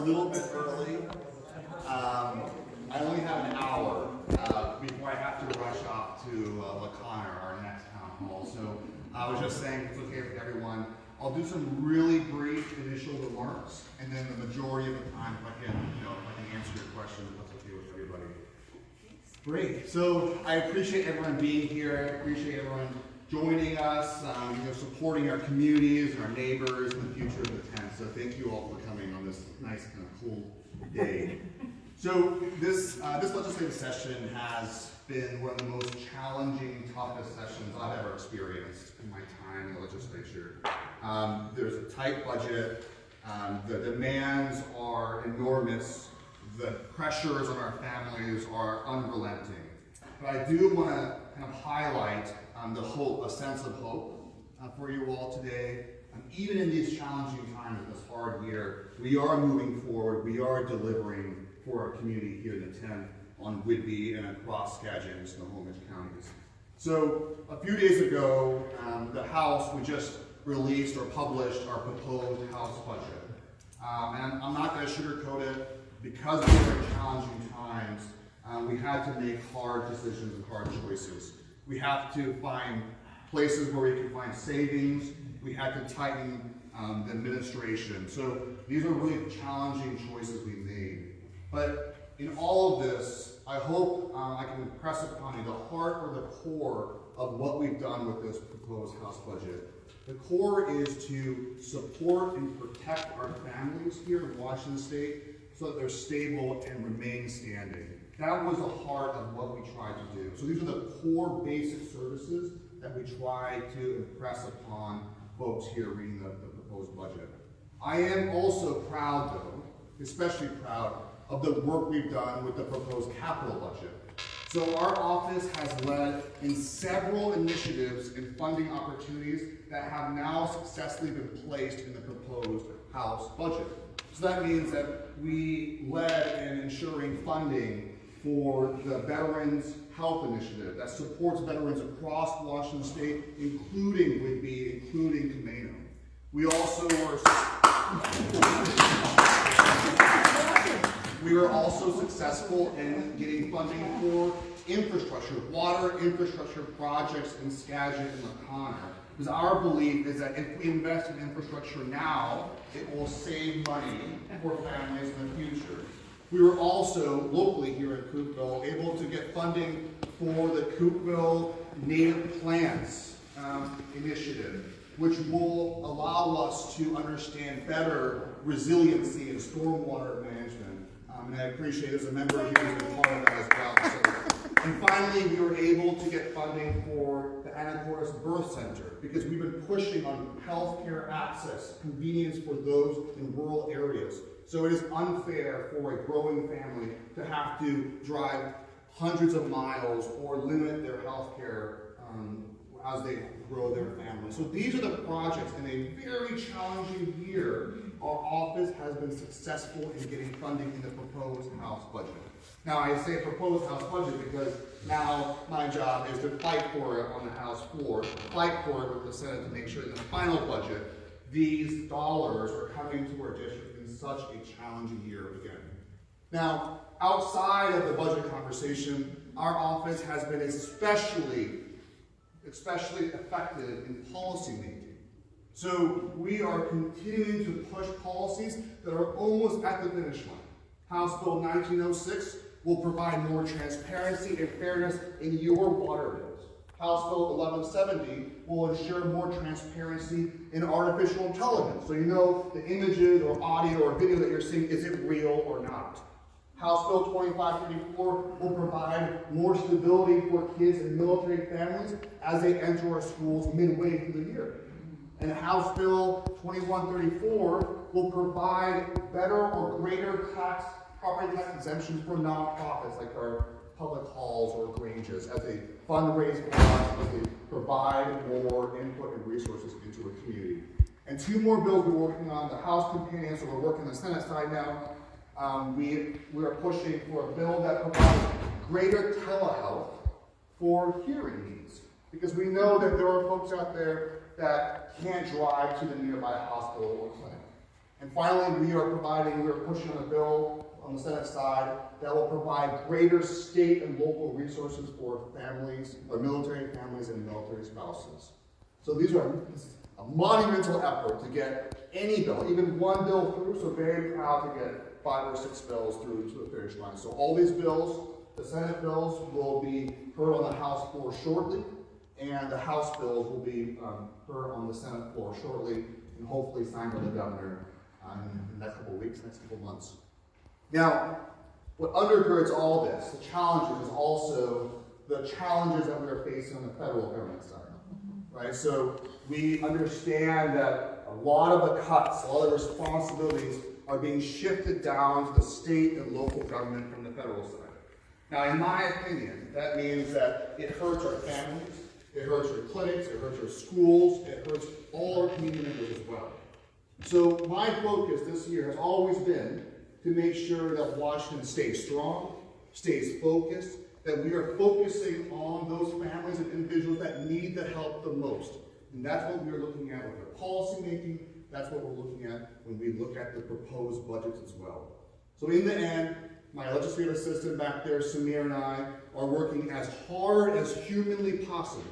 little bit early. I only have an hour before I have to rush off to LaConner, our next town hall. So I was just saying, if it's okay with everyone, I'll do some really brief initial remarks, and then the majority of the time, if I can answer your questions, if that's okay with everybody. Great. So I appreciate everyone being here. I appreciate everyone joining us, supporting our communities and our neighbors in the future of the tent. So thank you all for coming on this nice kind of cool day. So this legislative session has been one of the most challenging, toughest sessions I've ever experienced in my time in the legislature. There's a tight budget. The demands are enormous. The pressures on our families are unrelenting. But I do want to kind of highlight the hope, a sense of hope for you all today. Even in these challenging times, this hard year, we are moving forward. We are delivering for our community here in the 10 on Whidbey and across Skagit and Snohomish counties. So a few days ago, the House, we just released or published our proposed House budget. And I'm not going to sugarcoat it. Because we are in challenging times, we had to make hard decisions and hard choices. We have to find places where we can find savings. We had to tighten the administration. So these are really challenging choices we made. But in all of this, I hope I can impress upon you the heart or the core of what we've done with this proposed House budget. The core is to support and protect our families here in Washington State so that they're stable and remain standing. That was the heart of what we tried to do. So these are the core basic services that we try to impress upon folks here reading the proposed budget. I am also proud, though, especially proud, of the work we've done with the proposed capital budget. So our office has led in several initiatives and funding opportunities that have now successfully been placed in the proposed House budget. So that means that we led in ensuring funding for the Veterans Health Initiative that supports veterans across Washington State, including Whidbey, including Camino. We also were also successful in getting funding for infrastructure, water infrastructure projects in Skagit and LaConner. Because our belief is that if we invest in infrastructure now, it will save money for families in the future. We were also, locally here in Coupeville, able to get funding for the Coupeville Native Plants Initiative, which will allow us to understand better resiliency and stormwater management. And I appreciate as a member here who's been part of that as well. So, and finally, we were able to get funding for the Anacortes Birth Center because we've been pushing on healthcare access, convenience for those in rural areas. So it is unfair for a growing family to have to drive hundreds of miles or limit their healthcare as they grow their family. So these are the projects in a very challenging year. Our office has been successful in getting funding in the proposed House budget. Now I say proposed House budget because now my job is to fight for it on the House floor, fight for it with the Senate to make sure in the final budget these dollars are coming to our district in such a challenging year again. Now, outside of the budget conversation, our office has been especially effective in policy making. So we are continuing to push policies that are almost at the finish line. House Bill 1906 will provide more transparency and fairness in your water bills. House Bill 1170 will ensure more transparency in artificial intelligence. So you know the images or audio or video that you're seeing, is it real or not? House Bill 2534 will provide more stability for kids and military families as they enter our schools midway through the year. And House Bill 2134 will provide better or greater property tax exemptions for nonprofits like our public halls or granges as they fundraise for us, as they provide more input and resources into a community. And two more bills we're working on, the House companion, so we're working on the Senate side now. We are pushing for a bill that provides greater telehealth for hearing needs. Because we know that there are folks out there that can't drive to the nearby hospital or clinic. And finally, we are pushing a bill on the Senate side that will provide greater state and local resources for families, or military families and military spouses. So these are a monumental effort to get any bill, even one bill through, so very proud to get 5 or 6 bills through to the finish line. So all these bills, the Senate bills, will be heard on the House floor shortly, and the House bills will be heard on the Senate floor shortly, and hopefully signed by the governor in the next couple of weeks, next couple of months. Now, what undergirds all this, the challenges, is also the challenges that we are facing on the federal government side, right? So we understand that a lot of the cuts, a lot of the responsibilities are being shifted down to the state and local government from the federal side. Now, in my opinion, that means that it hurts our families, it hurts our clinics, it hurts our schools, it hurts all our community members as well. So my focus this year has always been to make sure that Washington stays strong, stays focused, that we are focusing on those families and individuals that need the help the most. And that's what we're looking at with our policy making. That's what we're looking at when we look at the proposed budgets as well. So in the end, my legislative assistant back there, Samir, and I are working as hard as humanly possible.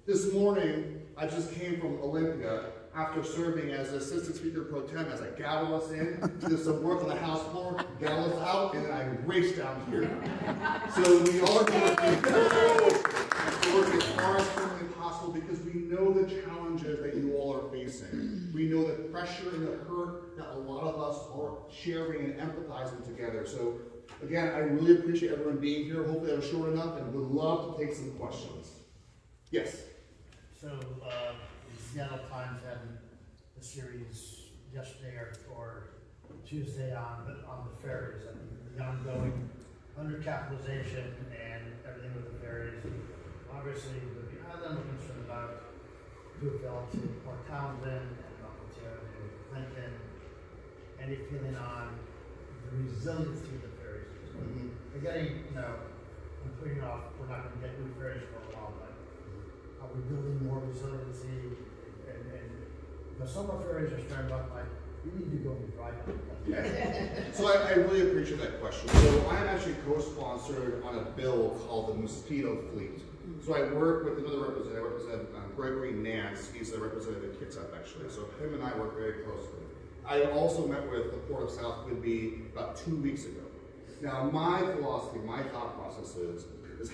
This morning, I just came from Olympia after serving as Assistant Speaker Pro Tem as I gavel us in, did some work on the House floor, gavel us out, and then I raced down here. So we are working as hard as humanly possible because we know the challenges that you all are facing. We know the pressure and the hurt that a lot of us are sharing and empathizing together. So again, I really appreciate everyone being here. Hopefully that was short enough, and would love to take some questions. Yes? So, the Seattle Times had a series yesterday or Tuesday on the ferries and the ongoing undercapitalization and everything with the ferries. Obviously, the island we're concerned about Coupeville to Port Townsend and Ontario to Clinton. Any feeling on the resiliency of the ferries? We're getting, I'm putting off, we're not going to get new ferries for a while, but are we building more resiliency? And because some of our ferries are starting to look like, we need to go and drive them. So I really appreciate that question. So I'm actually co-sponsored on a bill called the Mosquito Fleet. So I work with another representative. I represent Gregory Nance. He's the representative of Kitsap, actually. So him and I work very closely. I also met with the Port of South Whidbey about 2 weeks ago. Now, my philosophy, my thought process is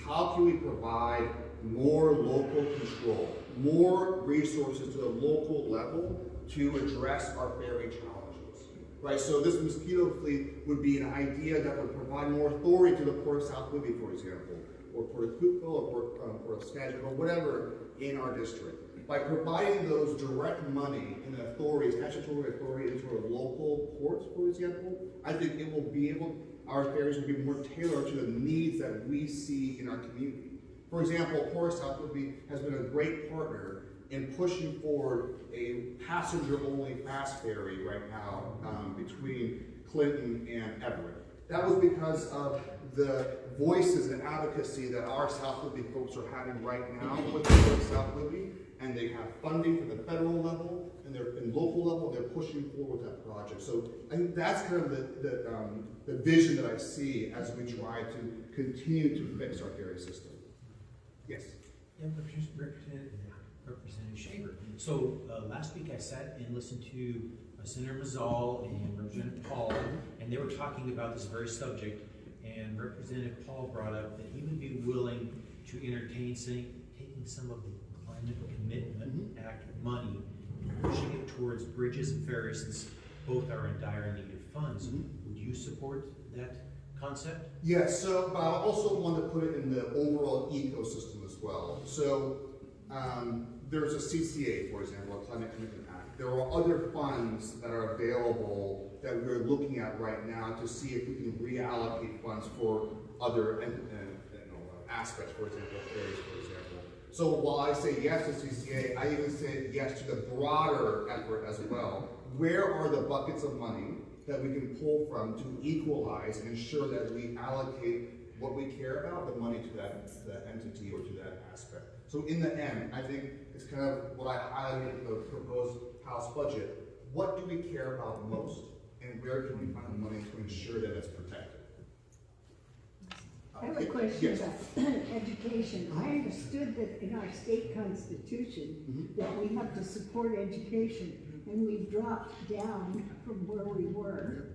how can we provide more local control, more resources to the local level to address our ferry challenges, right? So this mosquito fleet would be an idea that would provide more authority to the Port of South Whidbey, for example, or Port of Coupeville, or Port of Skagit, or whatever in our district. By providing those direct money and authority, statutory authority into our local ports, for example, I think it will be able, our ferries will be more tailored to the needs that we see in our community. For example, Port of South Whidbey has been a great partner in pushing forward a passenger-only fast ferry right now between Clinton and Everett. That was because of the voices and advocacy that our South Whidbey folks are having right now with the Port of South Whidbey, and they have funding from the federal level and they're in local level. They're pushing forward that project. So I think that's kind of the vision that I see as we try to continue to fix our ferry system. Yes. Yeah, Representative Shaver. So last week I sat and listened to Senator Mazzal and Representative Paul, and they were talking about this very subject. And Representative Paul brought up that he would be willing to entertain taking some of the Climate Commitment Act money, pushing it towards bridges and ferries, since both are in dire need of funds. Would you support that concept? Yes, so I also want to put it in the overall ecosystem as well. So there's a CCA, for example, a Climate Commitment Act. There are other funds that are available that we're looking at right now to see if we can reallocate funds for other aspects, for example, ferries, for example. So while I say yes to CCA, I even say yes to the broader effort as well. Where are the buckets of money that we can pull from to equalize and ensure that we allocate what we care about, the money to that entity or to that aspect. So in the end, I think it's kind of what I highlighted in the proposed House budget. what do we care about most, and where can we find the money to ensure that it's protected? I have a question about education. I understood that in our state constitution that we have to support education, and we've dropped down from where we were.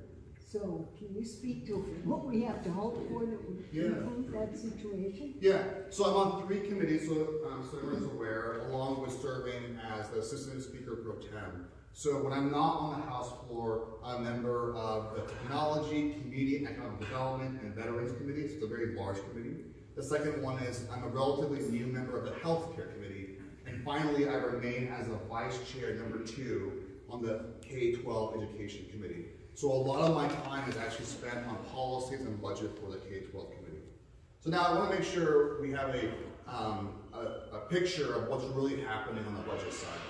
So can you speak to what we have to hope for that would improve that situation? Yeah, so I'm on 3 committees, so everyone's aware, along with serving as the Assistant Speaker Pro Tem. So when I'm not on the House floor, I'm a member of the Technology, Community and Economic Development, and Veterans Committees. It's a very large committee. The second one is I'm a relatively new member of the Healthcare Committee. And finally, I remain as a Vice Chair number 2 on the K-12 Education Committee. So a lot of my time is actually spent on policies and budget for the K-12 committee. So now I want to make sure we have a picture of what's really happening on the budget side.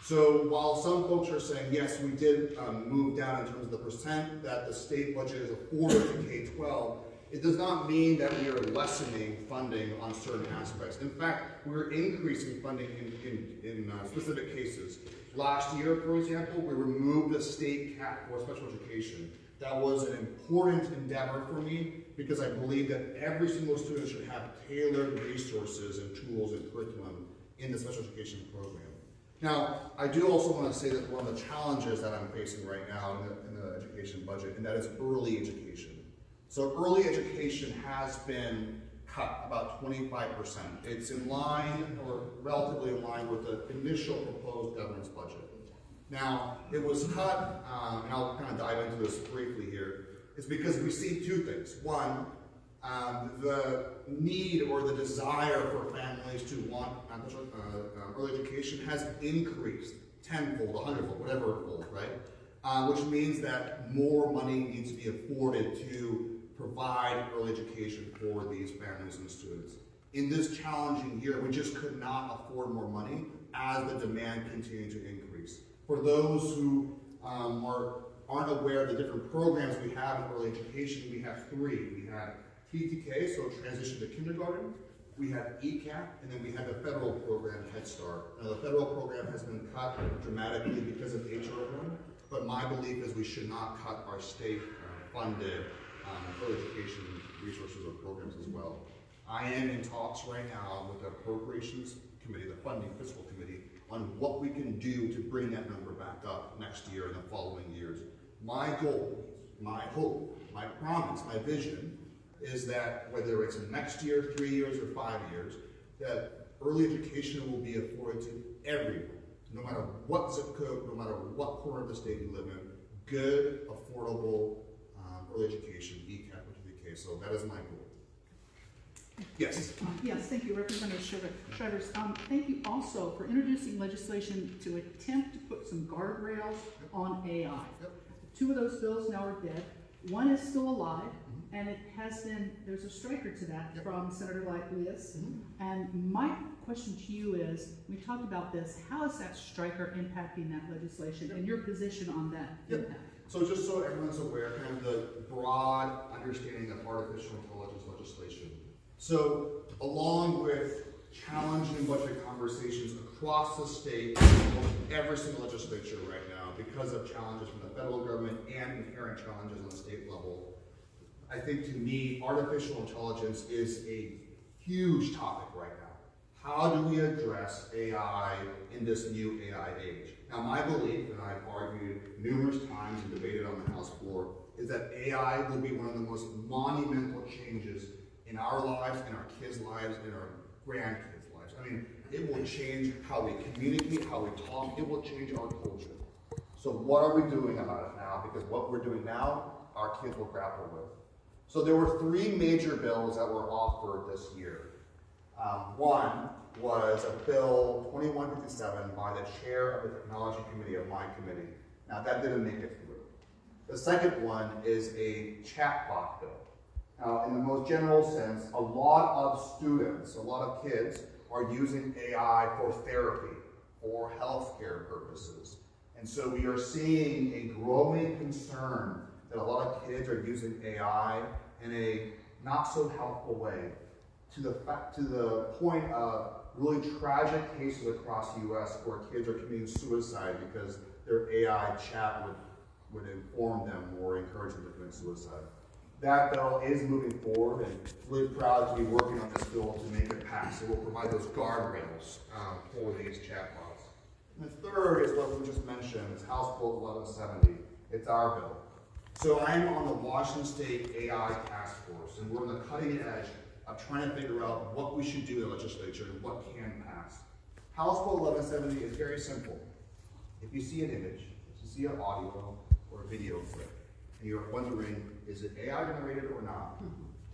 So while some folks are saying, yes, we did move down in terms of the percent that the state budget is afforded to K-12, it does not mean that we are lessening funding on certain aspects. In fact, we're increasing funding in specific cases. Last year, for example, we removed the state cap for special education. That was an important endeavor for me because I believe that every single student should have tailored resources and tools and curriculum in the special education program. Now, I do also want to say that one of the challenges that I'm facing right now in the education budget, and that is early education. So early education has been cut about 25%. It's in line, or relatively in line, with the initial proposed governor's budget. Now, it was cut, and I'll kind of dive into this briefly here, is because we see 2 things. One, the need or the desire for families to want early education has increased tenfold, 100-fold, whatever fold, right? Which means that more money needs to be afforded to provide early education for these families and students. In this challenging year, we just could not afford more money as the demand continued to increase. For those who aren't aware of the different programs we have in early education, we have 3. We have TTK, so transition to kindergarten, we have ECAP, and then we have the federal program, Head Start. Now the federal program has been cut dramatically because of HR1, but my belief is we should not cut our state funded early education resources or programs as well. I am in talks right now with the Appropriations Committee, the Funding Fiscal Committee, on what we can do to bring that number back up next year and the following years. My goal, my hope, my promise, my vision is that whether it's in next year, 3 years, or 5 years, that early education will be afforded to everyone, no matter what zip code, no matter what corner of the state you live in, good, affordable early education, ECAP or TDK. So that is my goal. Yes. Yes, thank you, Representative Shavers. Thank you also for introducing legislation to attempt to put some guardrails on AI. Yep. 2 of those bills now are dead. One is still alive, and it has been, there's a striker to that from Senator Lightlius. And my question to you is, we talked about this, how is that striker impacting that legislation and your position on that impact? So just so everyone's aware, kind of the broad understanding of artificial intelligence legislation. So along with challenging budget conversations across the state, every single legislature right now, because of challenges from the federal government and inherent challenges on the state level, I think to me, artificial intelligence is a huge topic right now. How do we address AI in this new AI age? Now, my belief, and I've argued numerous times and debated on the House floor, is that AI will be one of the most monumental changes in our lives, in our kids' lives, in our grandkids' lives. I mean, it will change how we communicate, how we talk. It will change our culture. So what are we doing about it now? Because what we're doing now, our kids will grapple with. So there were 3 major bills that were offered this year. One was a bill 2157 by the chair of the Technology Committee of my committee. Now that didn't make it through. The second one is a chatbot bill. Now in the most general sense, a lot of students, a lot of kids are using AI for therapy, for healthcare purposes. And so we are seeing a growing concern that a lot of kids are using AI in a not so helpful way, to the point of really tragic cases across the U.S. where kids are committing suicide because their AI chat would inform them or encourage them to commit suicide. That bill is moving forward, and really proud to be working on this bill to make it pass. It will provide those guardrails for these chatbots. And the third is what we just mentioned, it's House Bill 1170. It's our bill. So I am on the Washington State AI Task Force, and we're on the cutting edge of trying to figure out what we should do in the legislature and what can pass. House Bill 1170 is very simple. If you see an image, if you see an audio or a video clip, and you're wondering, is it AI generated or not?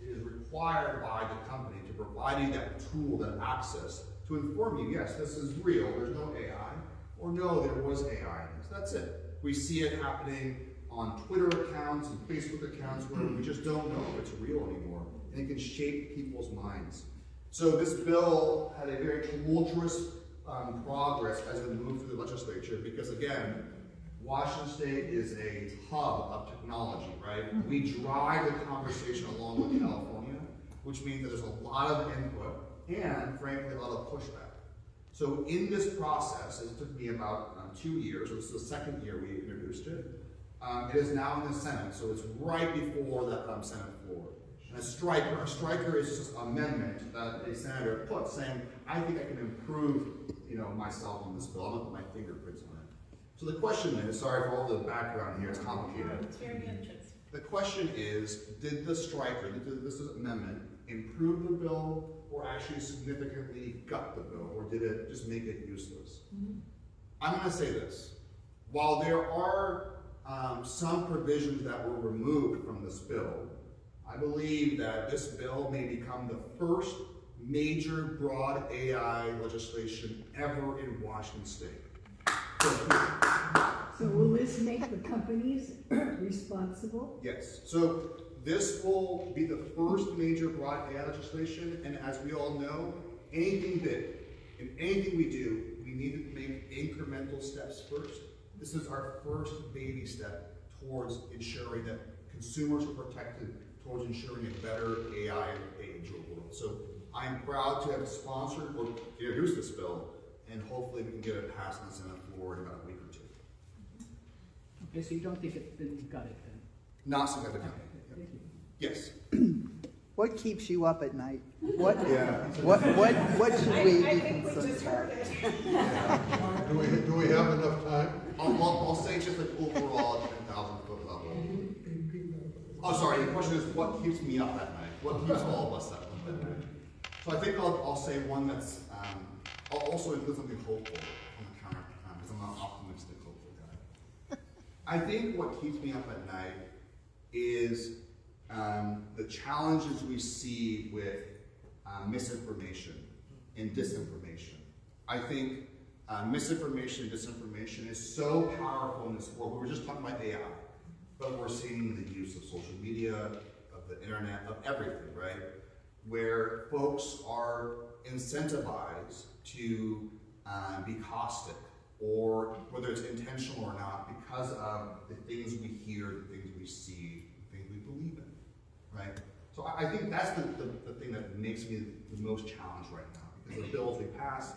It is required by the company to provide you that tool, that access, to inform you, yes, this is real, there's no AI, or no, there was AI in this. That's it. We see it happening on Twitter accounts and Facebook accounts where we just don't know if it's real anymore, and it can shape people's minds. So this bill had a very tumultuous progress as it moved through the legislature, because again, Washington State is a hub of technology, right? We drive the conversation along with California, which means that there's a lot of input and, frankly, a lot of pushback. So in this process, it took me about 2 years, so this is the second year we introduced it. It is now in the Senate, so it's right before that Senate floor. And a striker is just an amendment that a senator put saying, I think I can improve, myself on this bill. I'm gonna put my fingerprints on it. So the question is, sorry for all the background here, it's complicated. It's very interesting. The question is, did the striker, did this amendment improve the bill or actually significantly gut the bill, or did it just make it useless? I'm gonna say this. While there are some provisions that were removed from this bill, I believe that this bill may become the first major broad AI legislation ever in Washington State. So will this make the companies responsible? Yes. So this will be the first major broad AI legislation, and as we all know, anything big, in anything we do, we need to make incremental steps first. This is our first baby step towards ensuring that consumers are protected, towards ensuring a better AI age or world. So I'm proud to have sponsored or introduced this bill, and hopefully we can get it passed in the Senate floor in about a week or two. Okay, so you don't think it's been gutted then? Not significantly. Thank you. Yes. What keeps you up at night? What Yeah. what should we I be think we concerned just about? heard it. Do we have enough time? I'll say just like overall 10,000-foot level. Oh, sorry, the question is what keeps me up at night? What keeps all of us up at night? So I think I'll say one that's, I'll also include something hopeful on the counter, because I'm not an optimistic, hopeful guy. I think what keeps me up at night is the challenges we see with misinformation and disinformation. I think misinformation and disinformation is so powerful in this world. We were just talking about AI, but we're seeing the use of social media, of the internet, of everything, right? Where folks are incentivized to be caustic, or whether it's intentional or not, because of the things we hear, the things we see, the things we believe in, right? So I think that's the thing that makes me the most challenged right now, because the bills we pass,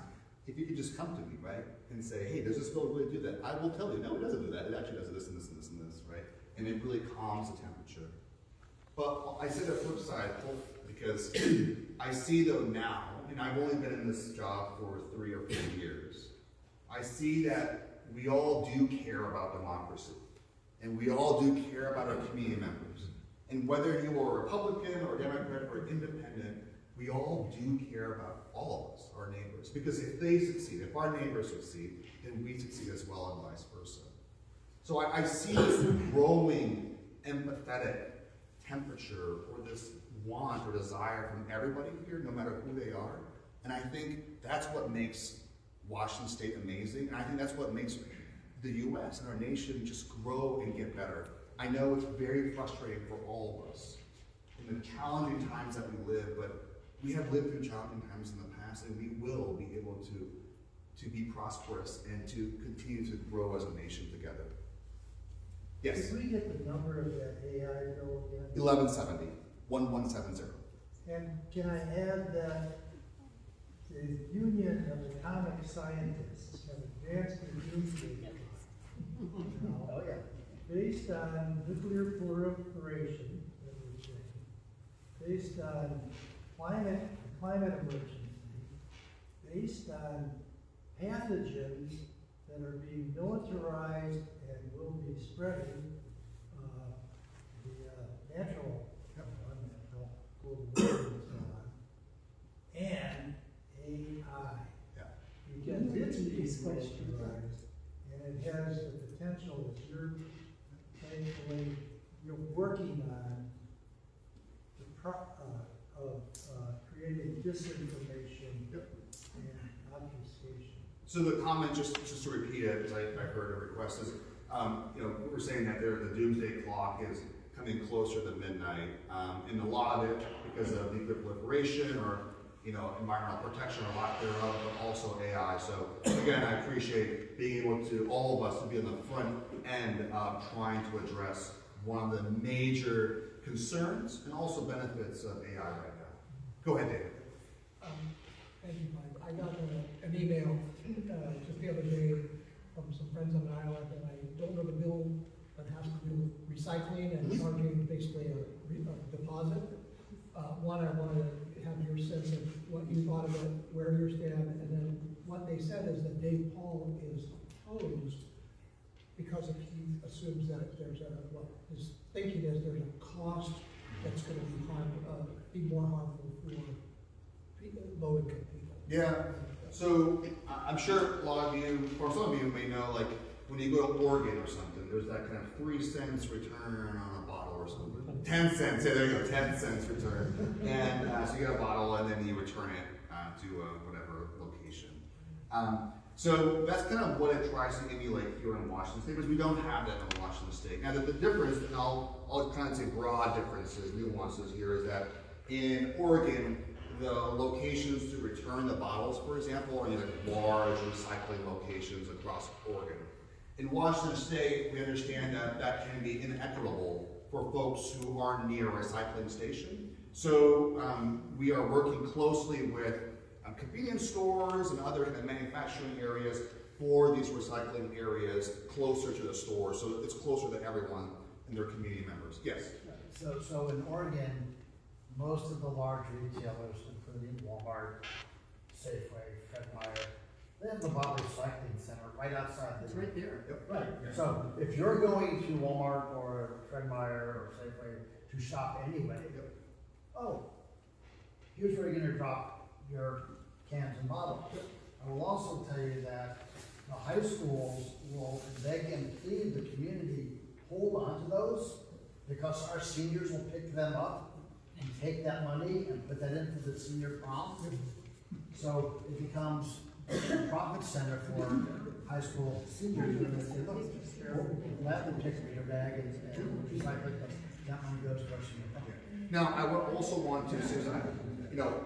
if you could just come to me, right, and say, hey, does this bill really do that? I will tell you, no, it doesn't do that. It actually does this and this and this and this, right? And it really calms the temperature. But I say the flip side, because I see though now, and I've only been in this job for 3 or 4 years, I see that we all do care about democracy, and we all do care about our community members. And whether you are Republican or Democrat or independent, we all do care about all of us, our neighbors. Because if they succeed, if our neighbors succeed, then we succeed as well, and vice versa. So I see this growing empathetic temperature, or this want or desire from everybody here, no matter who they are. And I think that's what makes Washington State amazing, and I think that's what makes the U.S. and our nation just grow and get better. I know it's very frustrating for all of us in the challenging times that we live, but we have lived through challenging times in the past, and we will be able to be prosperous and to continue to grow as a nation together. Yes? Did we get the number of that AI bill again? 1170, 1170. And can I add that the Union of Atomic Scientists have advanced the doomsday clock Oh, yeah. Based on nuclear proliferation, that we're saying, based on climate emergency, based on pathogens that are being militarized and will be spreading, the natural, unnatural, global warming and so on, and AI. Yeah. Because it's being militarized, and it has the potential that you're working on of creating disinformation and obfuscation. So the comment, just to repeat it, because I heard a request, is, we're saying that the doomsday clock is coming closer to midnight, and a lot of it because of nuclear proliferation or, environmental protection or lack thereof, but also AI. So again, I appreciate being able to, all of us, to be on the front end of trying to address one of the major concerns and also benefits of AI right now. Go ahead, David. Thank you, Mike. I got an email just the other day from some friends on the island, and I don't know the bill, but it has to do with recycling and charging basically a deposit. One, I wanted to have your sense of what you thought of it, where you stand, and then what they said is that Dave Paul is opposed because if he assumes that there's what his thinking is there's a cost that's going to be more harmful for low-income people. Yeah. So I'm sure a lot of you, or some of you may know, like when you go to Oregon or something, there's that kind of 3 cents return on a bottle or something. 10 cents, yeah, there you go, 10 cents return. And so you get a bottle and then you return it to whatever location. So that's kind of what it tries to emulate here in Washington State, because we don't have that in Washington State. Now the difference, and I'll kind of say broad differences, nuances here, is that in Oregon, the locations to return the bottles, for example, are either large recycling locations across Oregon. In Washington State, we understand that that can be inequitable for folks who aren't near a recycling station. So we are working closely with convenience stores and other kind of manufacturing areas for these recycling areas closer to the store, so it's closer to everyone and their community members. Yes? So in Oregon, most of the large retailers, including Walmart, Safeway, Fred Meyer, they have the bottle recycling center right outside. It's right there. Yep. Right. So if you're going to Walmart or Fred Meyer or Safeway to shop anyway, here's where you're going to drop your cans and bottles. I will also tell you that the high schools will beg and plead the community hold on to those, because our seniors will pick them up and take that money and put that into the senior prom. So it becomes a profit center for high school seniors. And they say, look, we'll have them take your bag and recycle it, but that money goes to our senior prom. Now, I would also want to say that,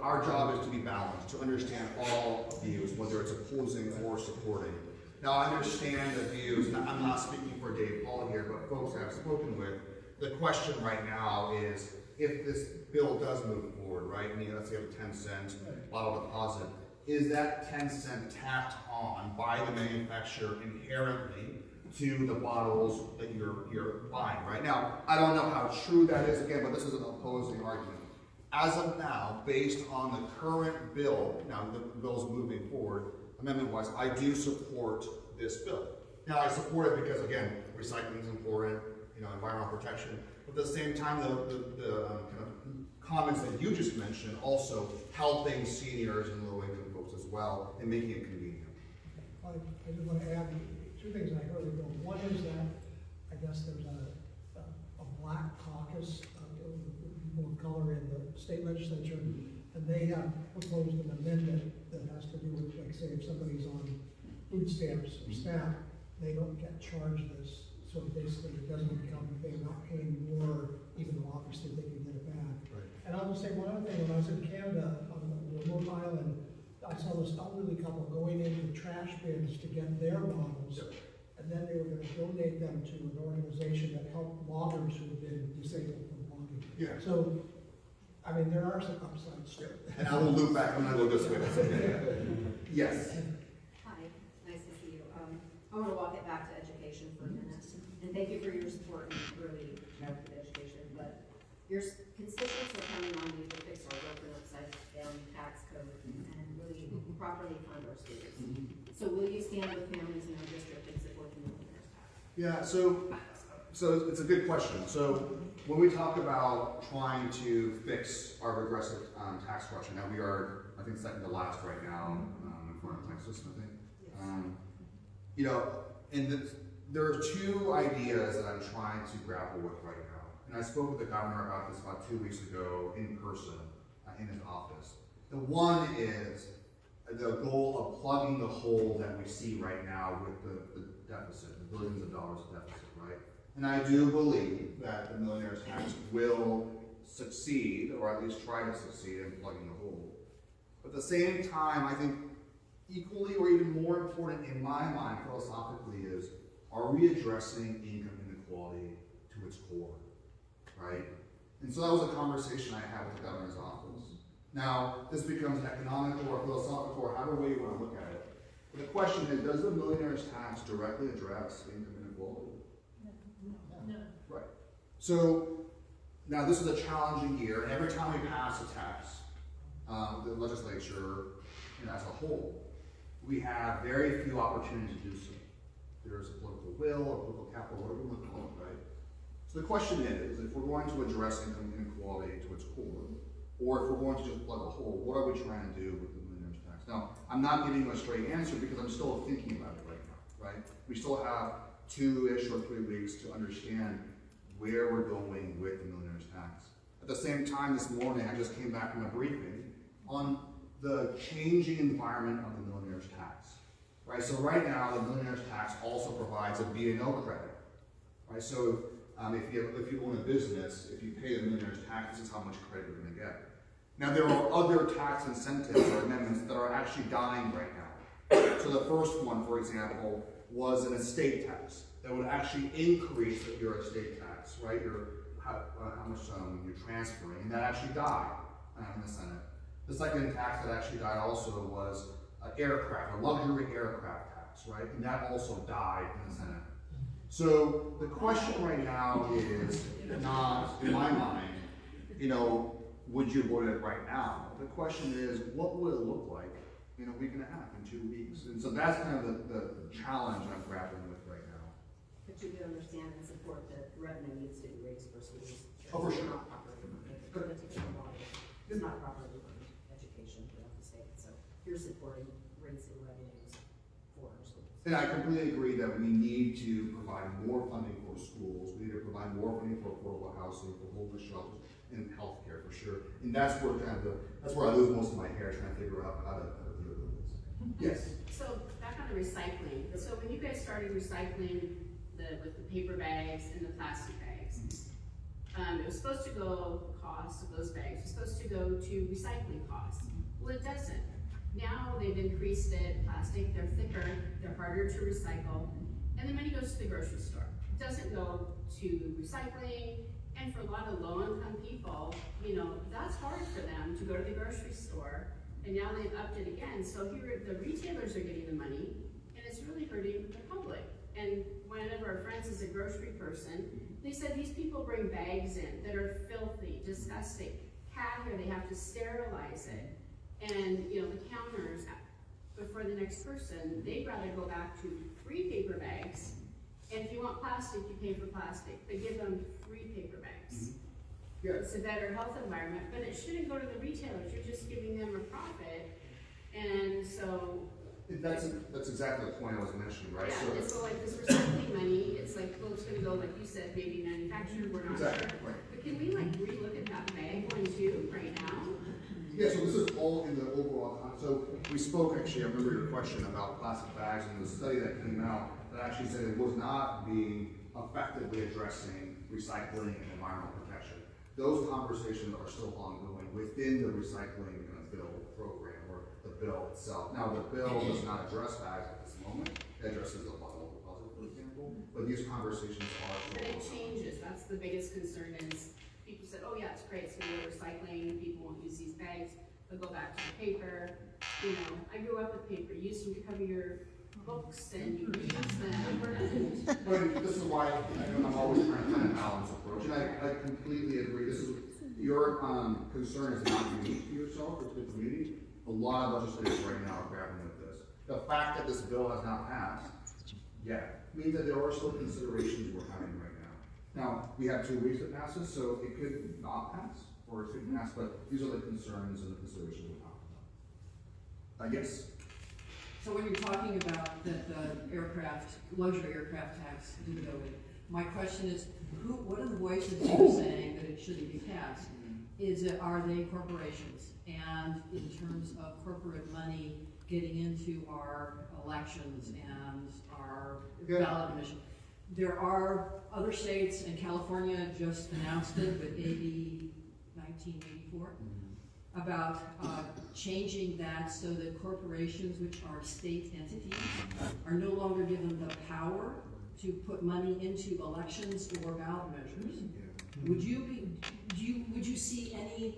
our job is to be balanced, to understand all views, whether it's opposing or supporting. Now, I understand the views, and I'm not speaking for Dave Paul here, but folks I've spoken with, the question right now is, if this bill does move forward, right, let's say you have a 10-cent bottle deposit, is that 10-cent tacked on by the manufacturer inherently to the bottles that you're buying right now? I don't know how true that is, again, but this is an opposing argument. As of now, based on the current bill, now the bill's moving forward, amendment-wise, I do support this bill. Now, I support it because, again, recycling is important, environmental protection, but at the same time, the kind of comments that you just mentioned also helping seniors and low-income folks as well and making it convenient. I just want to add 2 things I heard ago. One is that I guess there's a black caucus of people of color in the state legislature, and they have proposed an amendment that has to do with, like, say, if somebody's on food stamps or SNAP, they don't get charged this. So basically, it doesn't become, they're not paying more, even though obviously they can get it back. Right. And I'll just say one other thing. When I was in Canada, on the remote island, I saw this elderly couple going into trash bins to get their bottles, and then they were going to donate them to an organization that helped loggers who have been disabled from logging. Yeah. So, I mean, there are some upsides to it. And I will loop back when I go this way. Yes. Hi, nice to see you. I want to walk it back to education for a And thank you for your support in really childhood education, but your constituents are counting on you to fix our broken upside down tax code and really properly fund our students. So will you stand with families in our district and support the millionaire's tax? Yeah, so it's a good question. So when we talk about trying to fix our regressive tax question, now we are, I think, second to last right now in front of Texas, I think. You know, and there are two ideas that I'm trying to grapple with right now. And I spoke with the governor about this about 2 weeks ago in person in his office. The one is the goal of plugging the hole that we see right now with the deficit, the billions of dollars deficit, right? And I do believe that the millionaire's tax will succeed, or at least try to succeed in plugging the hole. But at the same time, I think equally or even more important in my mind philosophically is, are we addressing income inequality to its core, right? And so that was a conversation I had with the governor's office. Now, this becomes economical or philosophical, or however way you want to look at it. But the question is, does the millionaire's tax directly address income inequality? No. Right. So, now this is a challenging year, and every time we pass a tax, the legislature, as a whole, we have very few opportunities to do so. There's a political will or political capital, whatever you want to call it, right? So the question is, if we're going to address income inequality to its core, or if we're going to just plug a hole, what are we trying to do with the millionaire's tax? Now, I'm not giving you a straight answer because I'm still thinking about it right now, right? We still have 2-ish or 3 weeks to understand where we're going with the millionaire's tax. At the same time, this morning, I just came back from a briefing on the changing environment of the millionaire's tax, right? So right now, the millionaire's tax also provides a B&O credit, right? So if you own a business, if you pay the millionaire's tax, this is how much credit you're going to get. Now, there are other tax incentives or amendments that are actually dying right now. So the first one, for example, was an estate tax that would actually increase your estate tax, right? How much you're transferring, and that actually died in the Senate. The second tax that actually died also was a luxury aircraft tax, right? And that also died in the Senate. So the question right now is not, in my mind, would you vote it right now? The question is, what will it look like in a week and a half, in 2 weeks? And so that's kind of the challenge I'm grappling with right now. But you do understand and support that revenue needs to be raised for schools. Oh, for sure. Not properly funded. It's not properly funded education throughout the state, so you're supporting raising revenues for our schools. And I completely agree that we need to provide more funding for schools. We need to provide more funding for affordable housing, for homeless shelters, and healthcare for sure. And that's where that's where I lose most of my hair trying to figure out how to deal with this. Yes. So back on the recycling. So when you guys started recycling with the paper bags and the plastic bags, it was supposed to go, the cost of those bags was supposed to go to recycling costs. Well, it doesn't. Now they've increased it, plastic, they're thicker, they're harder to recycle, and the money goes to the grocery store. It doesn't go to recycling, and for a lot of low-income people, that's hard for them to go to the grocery store, and now they've upped it again. So here, the retailers are getting the money, and it's really hurting the public. And one of our friends is a grocery person. They said these people bring bags in that are filthy, disgusting. Cat hair, they have to sterilize it. And the counters, for the next person, they'd rather go back to free paper bags. And if you want plastic, you pay for plastic. They give them free paper bags. Yeah. It's a better health environment, but it shouldn't go to the retailers. You're just giving them a profit. And so That's exactly the point I was mentioning, right? yeah, so like this recycling money, it's like, well, it's gonna go, like you said, maybe manufactured, we're not Exactly, sure. right. But can we relook at that bag one too, right now? Yeah, so this is all in the overall, so we spoke actually, I remember your question about plastic bags and the study that came out that actually said it was not being effectively addressing recycling and environmental protection. Those conversations are still ongoing within the recycling bill program or the bill itself. Now, the bill does not address bags at this moment. It addresses the bottle deposit, for example, but these conversations are But still it changes, that's the biggest concern is, people said, oh yeah, it's great, it's gonna be recycling, people won't use these bags, they'll go back to the paper. I grew up with paper, you used them to cover your books and you use them. But this is why I'm always trying to find a balanced approach, and I completely agree. This is, your concern is not unique to yourself or to the community. A lot of legislators right now are grappling with this. The fact that this bill has not passed yet means that there are still considerations we're having right now. Now, we have 2 weeks to pass this, so it could not pass, or it could pass, but these are the concerns and the considerations we're talking about. Yes? So when you're talking about that the luxury aircraft tax didn't go in, my question is, what are the voices who are saying that it shouldn't be passed? Are they corporations? And in terms of corporate money getting into our elections and our ballot initiative, there are other states, and California just announced it with AB 1984, about changing that so that corporations, which are state entities, are no longer given the power to put money into elections or ballot measures. Would you see any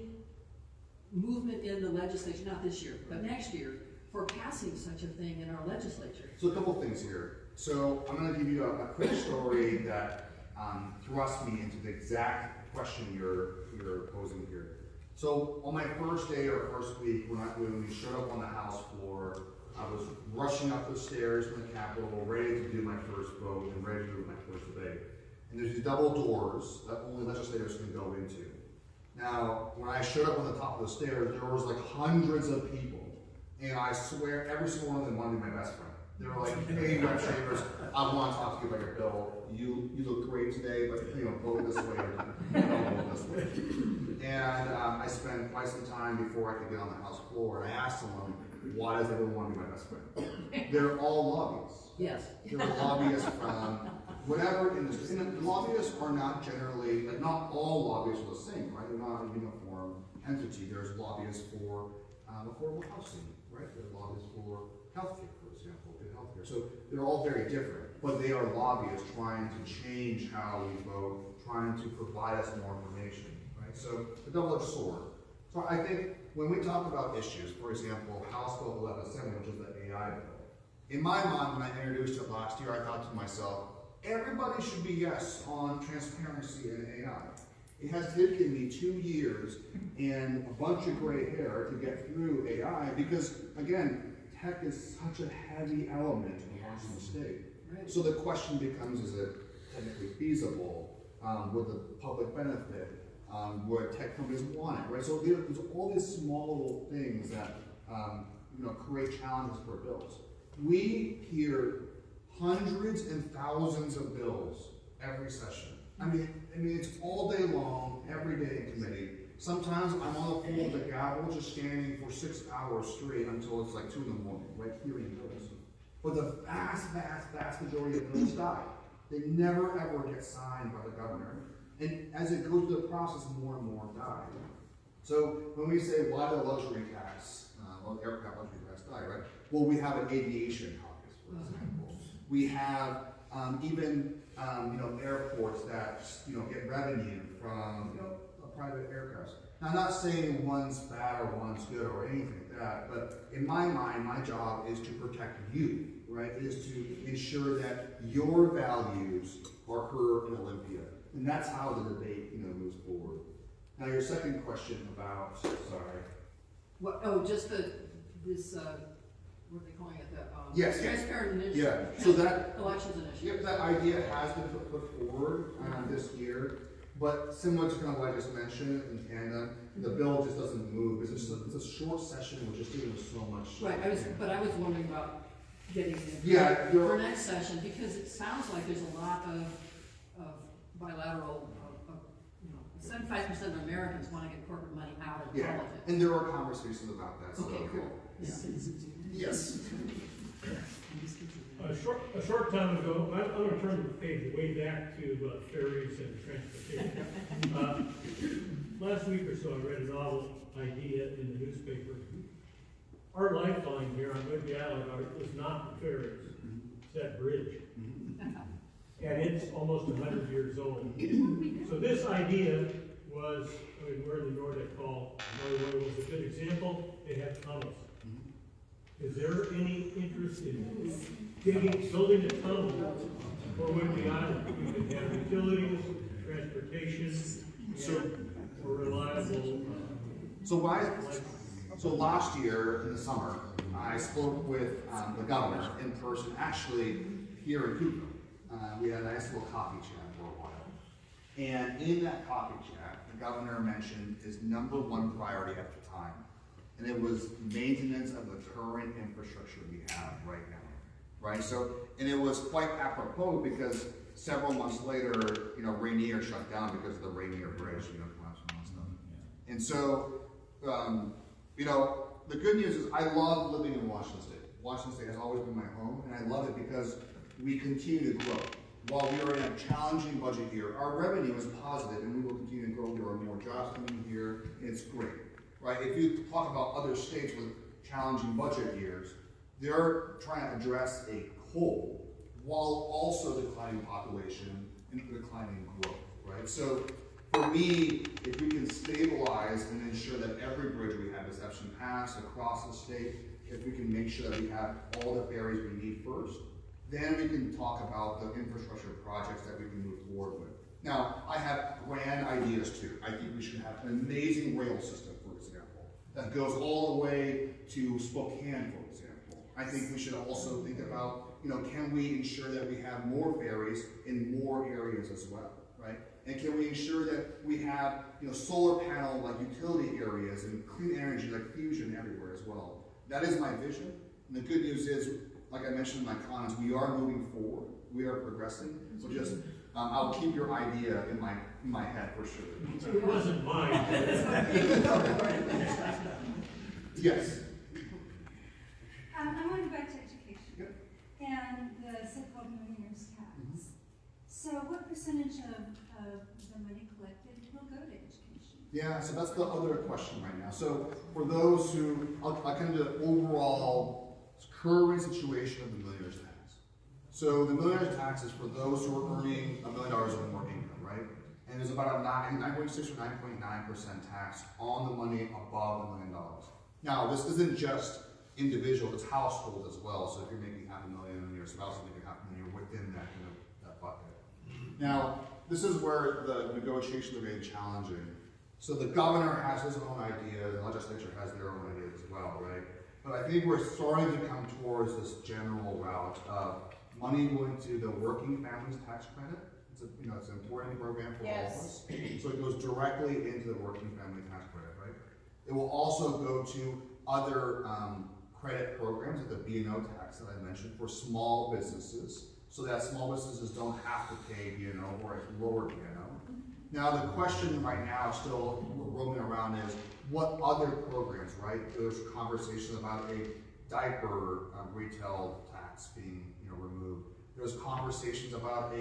movement in the legislature, not this year, but next year, for passing such a thing in our legislature? So a couple things here. So I'm going to give you a quick story that thrusts me into the exact question you're posing here. So on my first day or first week, when we showed up on the House floor, I was rushing up the stairs from the Capitol, ready to do my first vote and ready to do my first debate. And there's these double doors that only legislators can go into. Now, when I showed up on the top of the stairs, there was like hundreds of people, and I swear every single one of them wanted to be my best friend. They were like, "Hey, Rep Shavers, I want to talk to you about your bill. You look great today, but vote this way or don't vote this way." And I spent quite some time before I could get on the House floor, and I asked someone, "Why does everyone want to be my best friend?" They're all lobbyists. Yes. They're lobbyists from whatever industry. And the lobbyists are not generally, like, not all lobbyists are the same, right? They're not a uniform entity. There's lobbyists for affordable housing, right? There's lobbyists for healthcare, for example, good healthcare. So they're all very different, but they are lobbyists trying to change how we vote, trying to provide us more information, right? So the double-edged sword. So I think when we talk about issues, for example, House Bill 1170, which is the AI bill, in my mind, when I introduced it last year, I thought to myself, everybody should be yes on transparency and AI. It has taken me 2 years and a bunch of gray hair to get through AI because, again, tech is such a heavy element in Washington State. Right. So the question becomes, is it technically feasible? Would the public benefit? Would tech companies want it, right? So there's all these small little things that create challenges for bills. We hear hundreds and thousands of bills every session. I mean, it's all day long, every day in committee. Sometimes I'm on the phone with the gavel, just standing for 6 hours straight until it's like 2 in the morning, right, hearing bills. But the vast majority of bills die. They never ever get signed by the governor. And as it goes through the process, more and more die. So when we say, why the luxury tax, aircraft luxury tax die, right? Well, we have an aviation caucus, for example. We have airports that get revenue from private aircrafts. Now, I'm not saying one's bad or one's good or anything like that, but in my mind, my job is to protect you, right? It is to ensure that your values are heard in Olympia, and that's how the debate moves forward. Now, your second question about What? Oh, just this. What are they calling it? Yes. Transparent initiative. Yeah. So that elections initiative. Yep, that idea has been put forward this year, but similar to kind of what I just mentioned in tandem, the bill just doesn't move. It's a short session. We're just dealing with so much. Right. I was wondering about getting it for next session because it sounds like there's a lot of bilateral. 75% of Americans want to get corporate money out of politics. And there are conversations about that. Okay, so, cool. Yes. A short time ago, I'm going to turn the page way back to ferries and transportation. Last week or so, I read a novel idea in the newspaper. Our lifeline here on Whidbey Island was not the ferries, it's that bridge. And it's almost 100 years old. So this idea was, we're in the Nordic Hall. Norway was a good example. They have tunnels. Is there any interest in building a tunnel for Whidbey Island. We could have utilities, transportation, and a reliable, So last year in the summer, I spoke with the governor in person, actually here in Coupeville. We had a nice little coffee chat for a while. And in that coffee chat, the governor mentioned his number one priority at the time, and it was maintenance of the current infrastructure we have right now. Right? So, and it was quite apropos because several months later, Rainier shut down because of the Rainier Bridge, collapse and all that stuff. And so, the good news is I love living in Washington State. Washington State has always been my home, and I love it because we continue to grow. While we are in a challenging budget year, our revenue is positive, and we will continue to grow. There are more jobs coming here, and it's great, right? If you talk about other states with challenging budget years, they're trying to address a hole while also declining population and declining growth, right? So for me, if we can stabilize and ensure that every bridge we have is Epsom Pass across the state, if we can make sure that we have all the ferries we need first, then we can talk about the infrastructure projects that we can move forward with. Now, I have grand ideas too. I think we should have an amazing rail system, for example, that goes all the way to Spokane, for example. I think we should also think about, can we ensure that we have more ferries in more areas as well, right? And can we ensure that we have, solar panel like utility areas and clean energy like fusion everywhere as well? That is my vision. And the good news is, like I mentioned in my comments, we are moving forward. We are progressing. So just, I'll keep your idea in my head for sure. it wasn't mine. Yes. I want to go back to education and the so-called millionaire's tax. So what percentage of the money collected will go to education? Yeah, so that's the other question right now. So for those who, I'll come to the overall current situation of the millionaire's tax. So the millionaire's tax is for those who are earning $1 million or more income, right? And there's about a 9.6 or 9.9% tax on the money above $1 million. Now, this isn't just individual, it's household as well. So if you're making $500,000 and your spouse is making $500,000, you're within that bucket. Now, this is where the negotiations are getting challenging. So the governor has his own ideas, the legislature has their own ideas as well, right? But I think we're starting to come towards this general route of money going to the working families tax credit. It's an important program for all of us. So it goes directly into the working family tax credit, right? It will also go to other credit programs like the B&O tax that I mentioned for small businesses, so that small businesses don't have to pay B&O or a lower B&O. Now the question right now still roaming around is what other programs, right? There's conversation about a diaper retail tax being removed. There's conversations about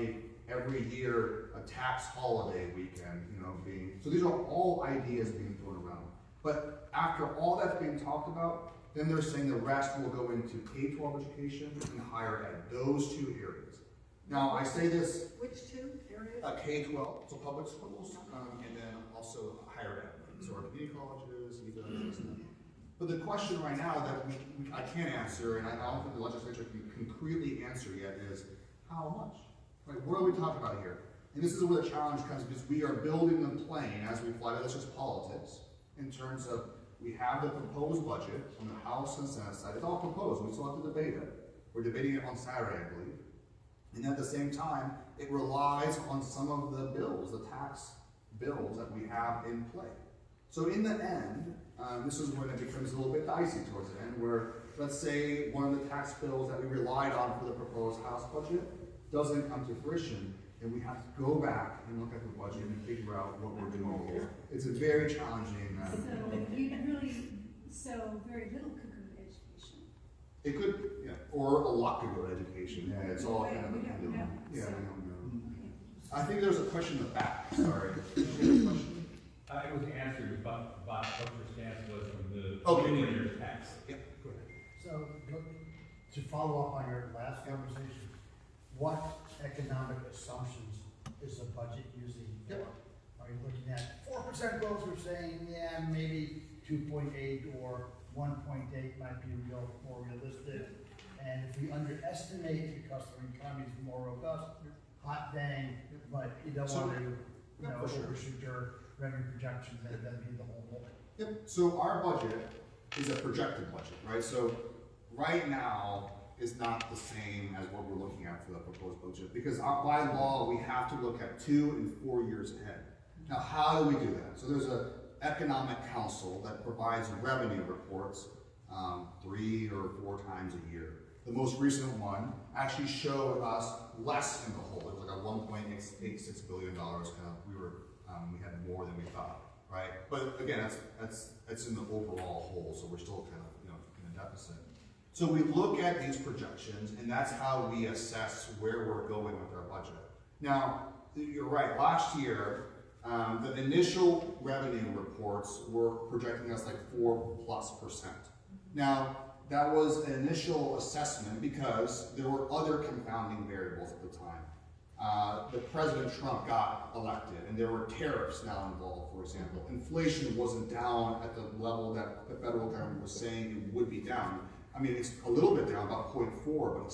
every year a tax holiday weekend being, so these are all ideas being thrown around. But after all that's being talked about, then they're saying the rest will go into K-12 education and higher ed, those two areas. Now I say this, Which two areas? K-12, so public schools, and then also higher ed, so our community colleges, but the question right now that I can't answer, and I don't think the legislature can concretely answer yet, is how much? Like, what are we talking about here? And this is where the challenge comes, because we are building the plane as we fly. That's just politics, in terms of we have the proposed budget on the House and Senate side. It's all proposed. We still have to debate it. We're debating it on Saturday, I believe. And at the same time, it relies on some of the bills, the tax bills that we have in play. So in the end, this is when it becomes a little bit dicey towards the end, where let's say one of the tax bills that we relied on for the proposed House budget doesn't come to fruition, and we have to go back and look at the budget and figure out what we're doing here. It's a very challenging. So very little could go to education. It could, yeah, or a lot could go to education. Yeah, it's all kind of a pendulum. Yeah, we don't know. Okay. I think there's a question in the back. Sorry. Question? It was answered about what your stance was on the Okay. millionaire tax. Yeah, go ahead. So, to follow up on your last conversation, what economic assumptions is the budget using for? Are you looking at 4% growth, or saying, yeah, maybe 2.8 or 1.8 might be more realistic, And if we underestimate because the economy is more robust, hot dang, but you don't want to, for sure. overshoot your revenue projections and then be the whole hole. Yep, so our budget is a projected budget, right? So right now is not the same as what we're looking at for the proposed budget, because by law, we have to look at 2 and 4 years ahead. Now, how do we do that? So there's an economic council that provides revenue reports 3 or 4 times a year. The most recent one actually showed us less in the hole. It was like a $1.86 billion kind of, we had more than we thought, right? But again, that's in the overall hole, so we're still kind of, in a deficit. So we look at these projections, and that's how we assess where we're going with our budget. Now, you're right, last year, the initial revenue reports were projecting us like 4+%. Now, that was an initial assessment because there were other confounding variables at the time. The President Trump got elected, and there were tariffs now involved, for example. Inflation wasn't down at the level that the federal government was saying it would be down. I mean, it's a little bit down, about 0.4, but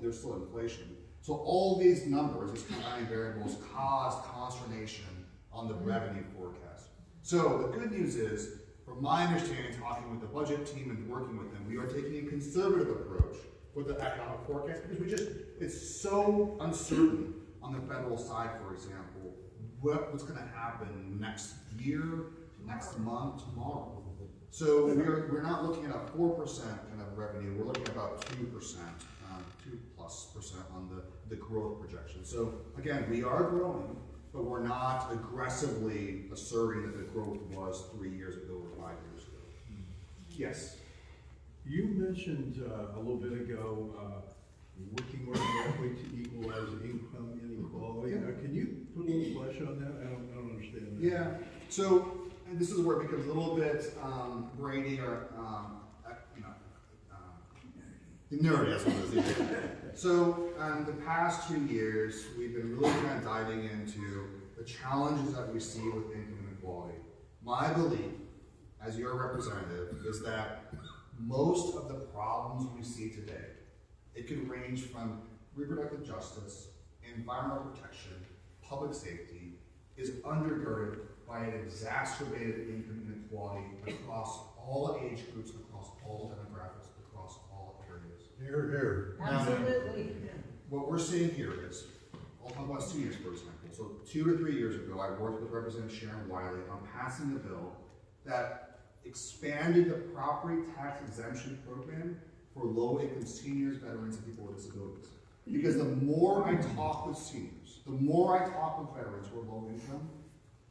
there's still inflation. So all these numbers, these confounding variables, caused consternation on the revenue forecast. So the good news is, from my understanding, talking with the budget team and working with them, we are taking a conservative approach with the economic forecast because it's so uncertain on the federal side, for example, what's going to happen next year, next month, tomorrow. So we're not looking at a 4% kind of revenue. We're looking at about 2%, 2+% on the growth projection. So again, we are growing, but we're not aggressively asserting that the growth was 3 years ago or 5 years ago. Yes. You mentioned a little bit ago working directly to equalize income inequality. Can you put a little flesh on that? I don't understand that. Yeah. So, and this is where it becomes a little bit brainy or nerdy, as well as So, the past 2 years, we've been really kind of diving into the challenges that we see with income inequality. My belief, as your representative, is that most of the problems we see today, it can range from reproductive justice, environmental protection, public safety, is undergirded by an exacerbated income inequality across all age groups, across all demographics, across all areas. Here, here. Absolutely. What we're seeing here is, I'll talk about seniors, for example. So 2 to 3 years ago, I worked with Representative Sharon Wiley on passing a bill that expanded the property tax exemption program for low-income seniors, veterans, and people with disabilities. Because the more I talk with seniors, the more I talk with veterans who are low income,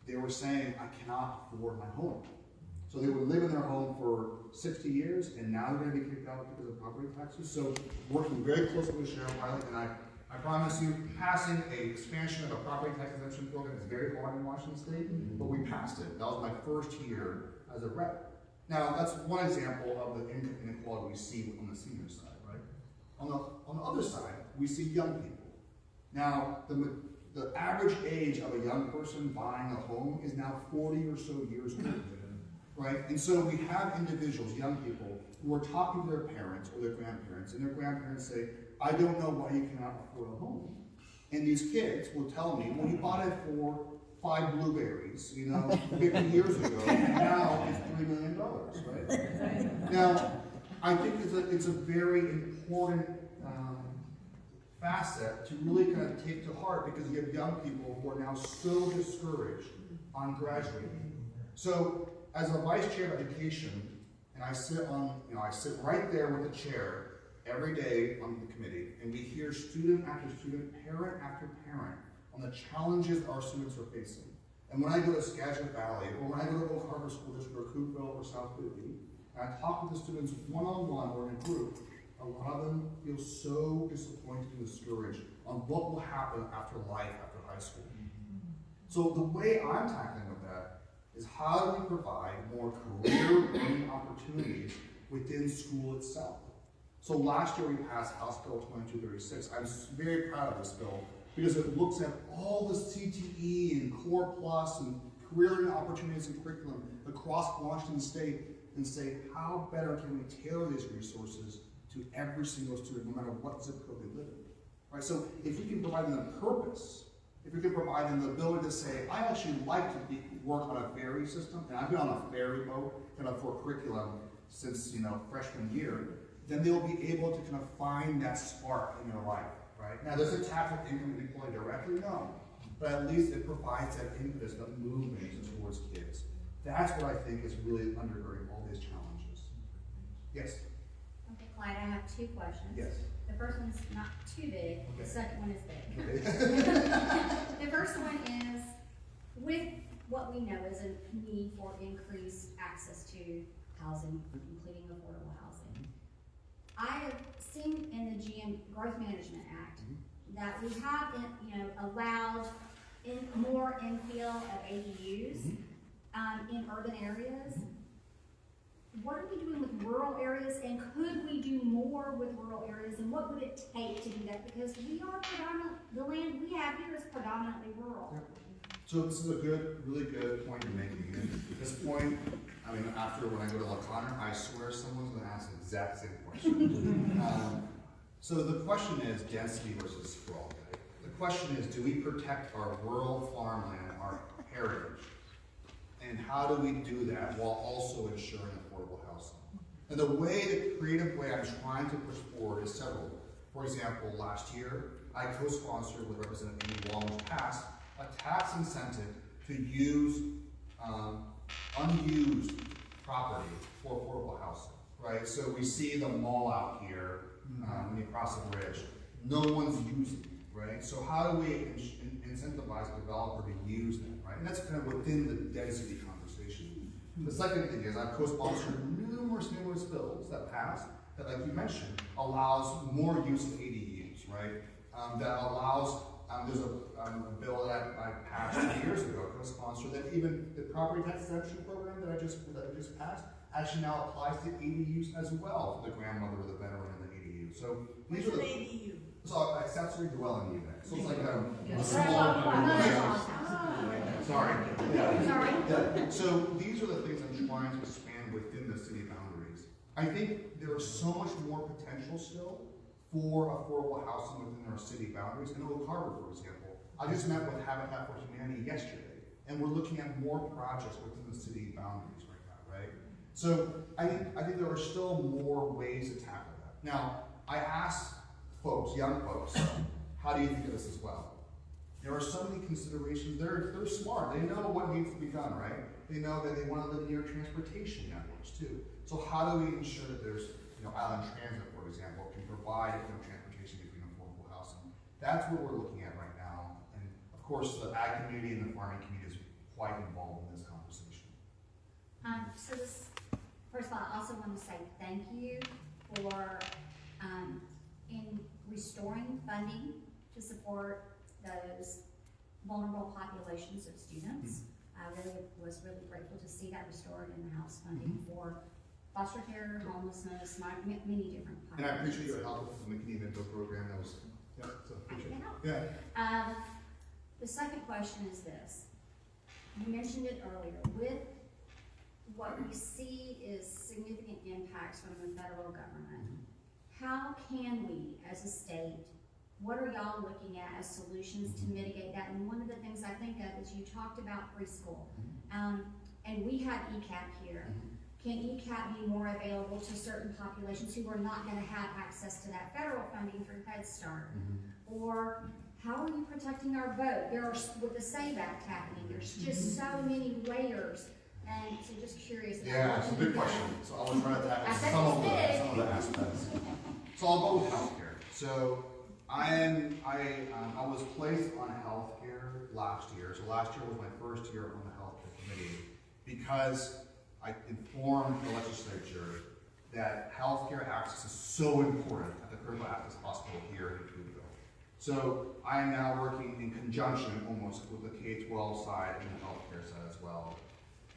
they were saying, I cannot afford my home. So they would live in their home for 60 years, and now they're going to be kicked out because of property taxes. So working very closely with Sharon Wiley, and I promise you, passing an expansion of a property tax exemption program is very hard in Washington State, but we passed it. That was my first year as a rep. Now, that's one example of the income inequality we see on the senior side, right? On the other side, we see young people. Now, the average age of a young person buying a home is now 40 or so years old, right? And so we have individuals, young people, who are talking to their parents or their grandparents, and their grandparents say, I don't know why you cannot afford a home. And these kids will tell me, well, you bought it for 5 blueberries, 50 years ago, and now it's $3 million, right? Now, I think it's a very important facet to really kind of take to heart, because you have young people who are now so discouraged on graduating. So, as a vice chair of education, and I sit right there with the chair every day on the committee, and we hear student after student, parent after parent, on the challenges our students are facing. And when I go to Skagit Valley, or when I go to Oak Harbor School District, or Coupeville, or South Whidbey, and I talk with the students one-on-one or in a group, a lot of them feel so disappointed and discouraged on what will happen after life, after high school. So the way I'm tackling with that is, how do we provide more career learning opportunities within school itself? So last year we passed House Bill 2236. I'm very proud of this bill because it looks at all the CTE and Core Plus and career learning opportunities and curriculum across Washington State and say, how better can we tailor these resources to every single student, no matter what zip code they live in. Right? So if you can provide them a purpose, if you can provide them the ability to say, I actually like to work on a ferry system, and I've been on a ferry boat kind of for curriculum since freshman year, then they'll be able to kind of find that spark in their life. Right? Now, does it tackle income inequality directly? No. But at least it provides that impetus, that movement towards kids. That's what I think is really undergirding all these challenges. Yes? Okay, Clyde, I have two questions. Yes. The first one's not too big, Okay. the second one is big. Okay. The first one is, with what we know is a need for increased access to housing, including affordable housing. I have seen in the GM Growth Management Act that we have, allowed more infill of ADUs in urban areas. What are we doing with rural areas, and could we do more with rural areas, and what would it take to do that? Because we are the land we have here is predominantly rural. So this is a really good point you're making. And at this point, after when I go to LaConner, I swear someone's going to ask the exact same question. So the question is density versus sprawl. Right? The question is, do we protect our rural farmland, our heritage? And how do we do that while also ensuring affordable housing? And the creative way I'm trying to push forward is several. For example, last year, I co-sponsored with Representative Amy Wong, which passed a tax incentive to use unused property for affordable housing, right? So we see the mall out here when you cross the bridge. No one's using it, right? So how do we incentivize a developer to use that, right? And that's kind of within the density conversation. The second thing is I've co-sponsored numerous bills that passed that, like you mentioned, allows more use of ADUs, right? That allows, there's a bill that I passed 2 years ago, co-sponsored, that even the property tax exemption program that I just passed actually now applies to ADUs as well for the grandmother or the veteran in the ADU. So these are the ADU. So accessory dwelling unit. So it's like a small. Sorry. Yeah. So these are the things I'm trying to expand within the city boundaries. I think there is so much more potential still for affordable housing within our city boundaries. In Oak Harbor, for example, I just met with Habitat for Humanity yesterday, and we're looking at more projects within the city boundaries right now, right? So I think there are still more ways to tackle that. Now, I asked folks, young folks, how do you think of this as well? There are so many considerations. They're smart. They know what needs to be done, right? They know that they want to live near transportation networks too. So how do we ensure that there's, Island Transit, for example, can provide transportation between affordable housing? That's what we're looking at right now. And of course, the ag community and the farming community is quite involved in this conversation. First of all, I also want to say thank you for in restoring funding to support those vulnerable populations of students. I was really grateful to see that restored in the House funding for foster care, homelessness, many different populations. And I appreciate your help with the McKinney Mentor program. That was, so appreciate it. Yeah. The second question is this. You mentioned it earlier. With what we see is significant impacts from the federal government, how can we, as a state, what are y'all looking at as solutions to mitigate that? And one of the things I think of is you talked about preschool, and we have ECAP here. Can ECAP be more available to certain populations who are not going to have access to that federal funding through Head Start? Or how are you protecting our vote? There are, with the SAVE Act happening, there's just so many layers. And so just curious. Yeah, it's a good question. So I was trying to tackle some of the aspects. So I'll go with healthcare. So I was placed on healthcare last year. So last year was my first year on the healthcare committee because I informed the legislature that healthcare access is so important at the Critical Access Hospital here in Coupeville. So I am now working in conjunction almost with the K-12 side and the healthcare side as well.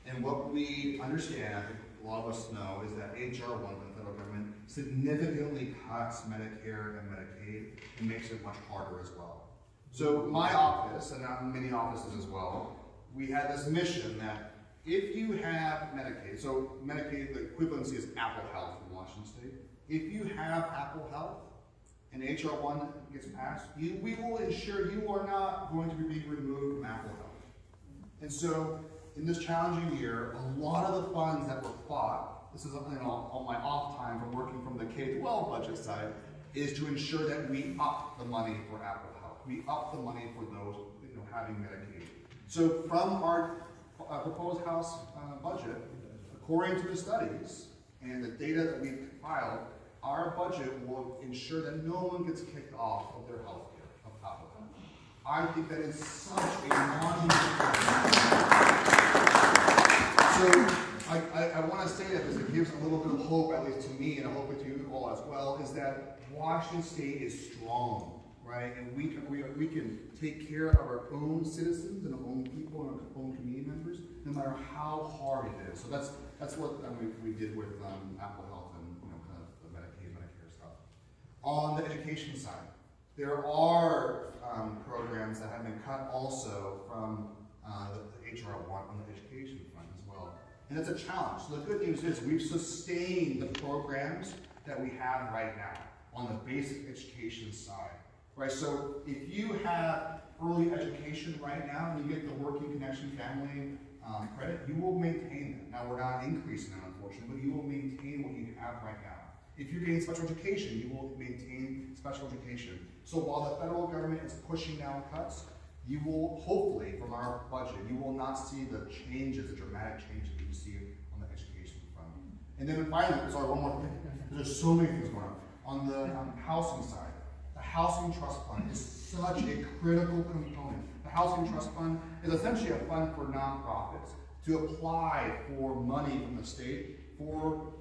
And what we understand, I think a lot of us know, is that HR 1 from the federal government significantly cuts Medicare and Medicaid and makes it much harder as well. So my office, and many offices as well, we had this mission that If you have Medicaid, so Medicaid, the equivalency is Apple Health in Washington State. If you have Apple Health and HR 1 gets passed, we will ensure you are not going to be removed from Apple Health. And so, in this challenging year, a lot of the funds that were fought, this is something on my off time from working from the K-12 budget side, is to ensure that we up the money for Apple Health. We up the money for those having Medicaid. So from our proposed House budget, according to the studies and the data that we've filed, our budget will ensure that no one gets kicked off of their health care, of Apple Health. I think that is such a monumental. So I want to say that because it gives a little bit of hope, at least to me, and I hope it to you all as well, is that Washington State is strong, right? And we can take care of our own citizens and our own people and our own community members, no matter how hard it is. So that's what we did with Apple Health and kind of the Medicaid, Medicare stuff. On the education side, there are programs that have been cut also from the HR 1 on the education front as well. And it's a challenge. So the good news is we've sustained the programs that we have right now on the basic education side. Right, so if you have early education right now and you get the Working Connection Family credit, you will maintain that. Now we're not increasing that, unfortunately, but you will maintain what you have right now. If you're getting special education, you will maintain special education. So while the federal government is pushing down cuts, you will hopefully, from our budget, you will not see the changes, the dramatic changes that you see on the education front. And then finally, sorry, one more thing. There's so many things going on. On the housing side, the Housing Trust Fund is such a critical component. The Housing Trust Fund is essentially a fund for nonprofits to apply for money from the state for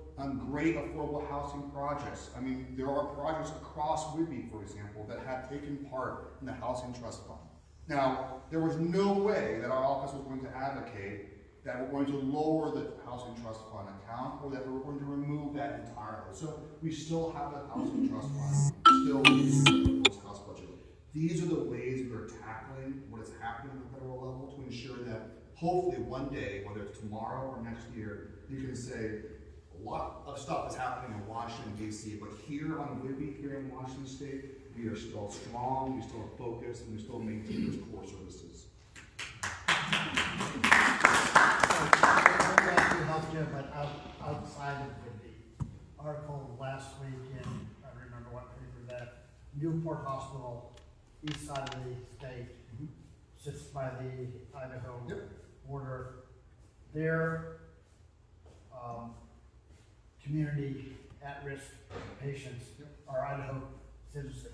great affordable housing projects. I mean, there are projects across Whidbey, for example, that have taken part in the Housing Trust Fund. Now, there was no way that our office was going to advocate that we're going to lower the Housing Trust Fund account or that we're going to remove that entirely. So we still have the Housing Trust Fund, still in the House budget. These are the ways we're tackling what is happening at the federal level to ensure that hopefully one day, whether it's tomorrow or next year, you can say a lot of stuff is happening in Washington, D.C., but here on Whidbey, here in Washington State, we are still strong, we still are focused, and we still maintain those core services. Healthcare, but outside of the article last week in, I don't remember what paper, that Newport Hospital, east side of the state, sits by the Idaho border. Their community at-risk patients are Idaho citizens.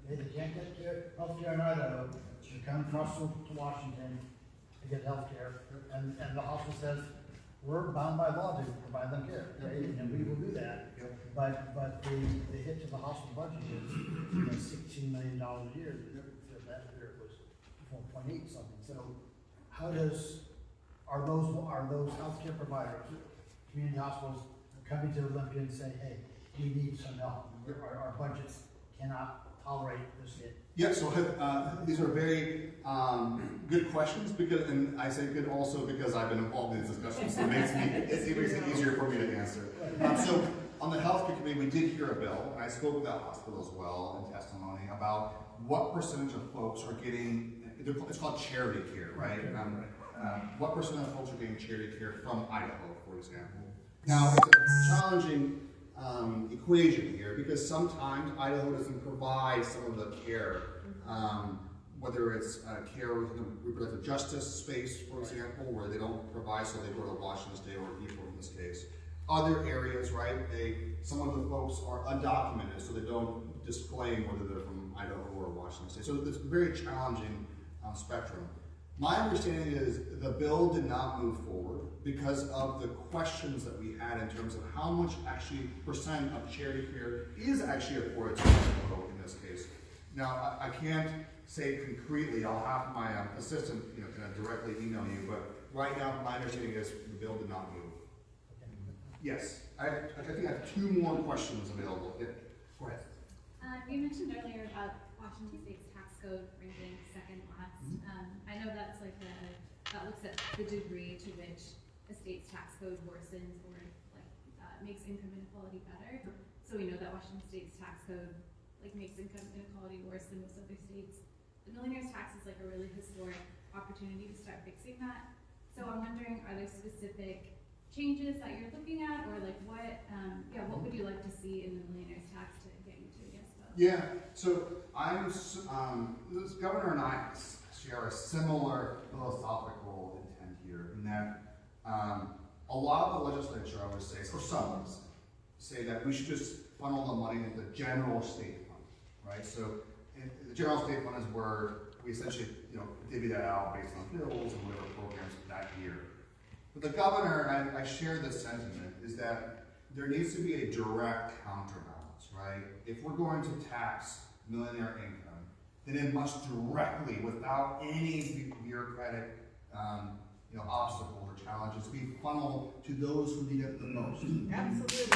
They can't get health care in Idaho, they come across to Washington to get health care, and the hospital says, we're bound by law to provide them care, and we will do that. But the hit to the hospital budget is $16 million a year. That year it was 4.8 something. So how are those healthcare providers, community hospitals, coming to Olympia and say, hey, we need some help. Our budgets cannot tolerate this hit. Yeah, so these are very good questions, because, and I say good also because I've been involved in these discussions, so it makes it easier for me to answer. So on the healthcare committee, we did hear a bill, and I spoke with that hospital as well in testimony about what percentage of folks are getting, it's called charity care, right? What percent of folks are getting charity care from Idaho, for example? Now, it's a challenging equation here, because sometimes Idaho doesn't provide some of the care, whether it's care within the reproductive justice space, for example, where they don't provide, so they go to Washington State or Newport in this case. Other areas, right, some of the folks are undocumented, so they don't disclaim whether they're from Idaho or Washington State. So it's a very challenging spectrum. My understanding is the bill did not move forward because of the questions that we had in terms of how much actually percent of charity care is actually afforded to Idaho in this case. Now, I can't say concretely, I'll have my assistant kind of directly email you, but right now my understanding is the bill did not move. Yes, I think I have two more questions available. Yeah. Go ahead. You mentioned earlier about Washington State's tax code ranking second last. I know that's like a that looks at the degree to which a state's tax code worsens or makes income inequality better. So we know that Washington State's tax code makes income inequality worse than most other states. The millionaire's tax is a really historic opportunity to start fixing that. So I'm wondering, are there specific changes that you're looking at, or what would you like to see in the millionaire's tax to get you to a yes vote? Yeah, so this governor and I share a similar philosophical intent here in that a lot of the legislature, I would say, or some say that we should just funnel the money into the general state fund, right? So the general state fund is where we essentially, divvy that out based on bills and whatever programs that year. But the governor, and I share this sentiment, is that there needs to be a direct counterbalance, right? If we're going to tax millionaire income, then it must directly, without any bureaucratic obstacles or challenges, be funneled to those who need it the most. Absolutely.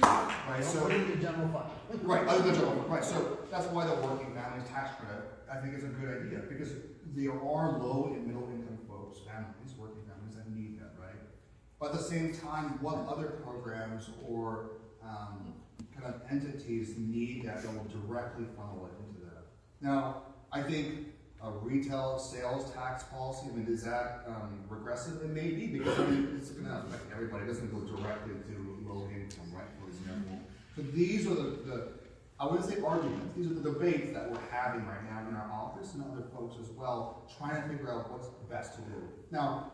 Right, so the general fund. right, other than general fund, right. So that's why the working families tax credit, I think, is a good idea, because there are low and middle income folks, families, working families that need that, right? But at the same time, what other programs or kind of entities need that will directly funnel it into that? Now, I think a retail sales tax policy, is that regressive? It may be, because it's going to affect everybody. It doesn't go directly to low income, right, for example. So these are the I wouldn't say arguments, these are the debates that we're having right now in our office and other folks as well, trying to figure out what's best to do. Now,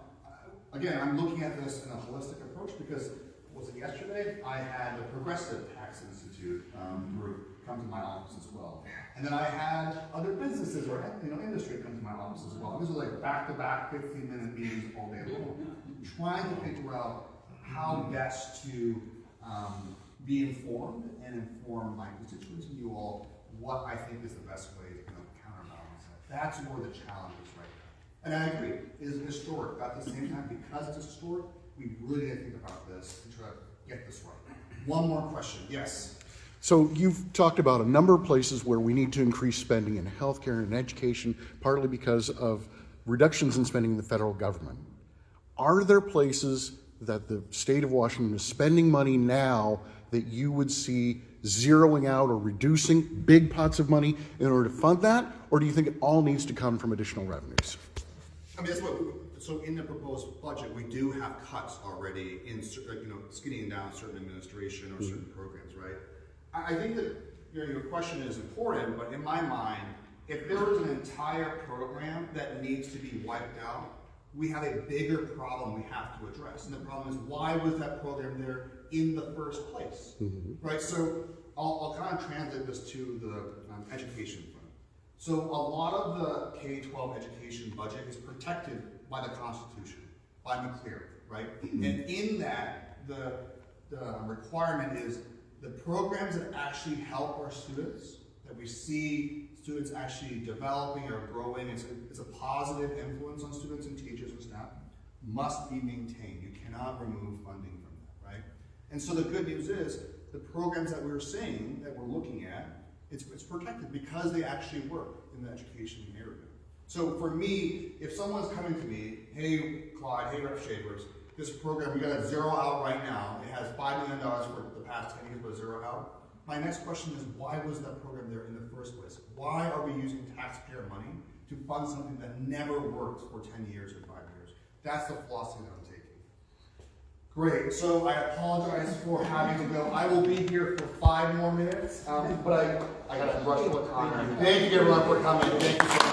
again, I'm looking at this in a holistic approach because, was it yesterday? I had the Progressive Tax Institute group come to my office as well. And then I had other businesses or industry come to my office as well. These are back-to-back 15-minute meetings all day long, trying to figure out how best to be informed and inform my constituents and you all what I think is the best way to counterbalance that. That's where the challenge is right now. And I agree, it is historic. But at the same time, because it's historic, we really need to think about this and try to get this right. One more question, yes? So you've talked about a number of places where we need to increase spending in healthcare and education, partly because of reductions in spending in the federal government. Are there places that the state of Washington is spending money now that you would see zeroing out or reducing big pots of money in order to fund that? Or do you think it all needs to come from additional revenues? That's what. So in the proposed budget, we do have cuts already in, skinning down certain administration or certain programs, right? I think that your question is important, but in my mind, if there was an entire program that needs to be wiped out, we have a bigger problem we have to address. And the problem is, why was that program there in the first place? Right? So I'll kind of translate this to the education fund. So a lot of the K-12 education budget is protected by the Constitution, by McCleary, right? And in that, the requirement is the programs that actually help our students, that we see students actually developing or growing, it's a positive influence on students and teachers and staff, must be maintained. You cannot remove funding from that, right? And so the good news is, the programs that we're seeing, that we're looking at, it's protected because they actually work in the education area. So for me, if someone's coming to me, hey Clyde, hey Rep Shavers, this program, we got to zero out right now. It has $5 million for the past 10 years, but zero out. My next question is, why was that program there in the first place? Why are we using taxpayer money to fund something that never worked for 10 years or 5 years? That's the philosophy that I'm taking. Great, so I apologize for having to go. I will be here for 5 more minutes, but I got to rush to a conference. Thank you everyone for coming. Thank you so much.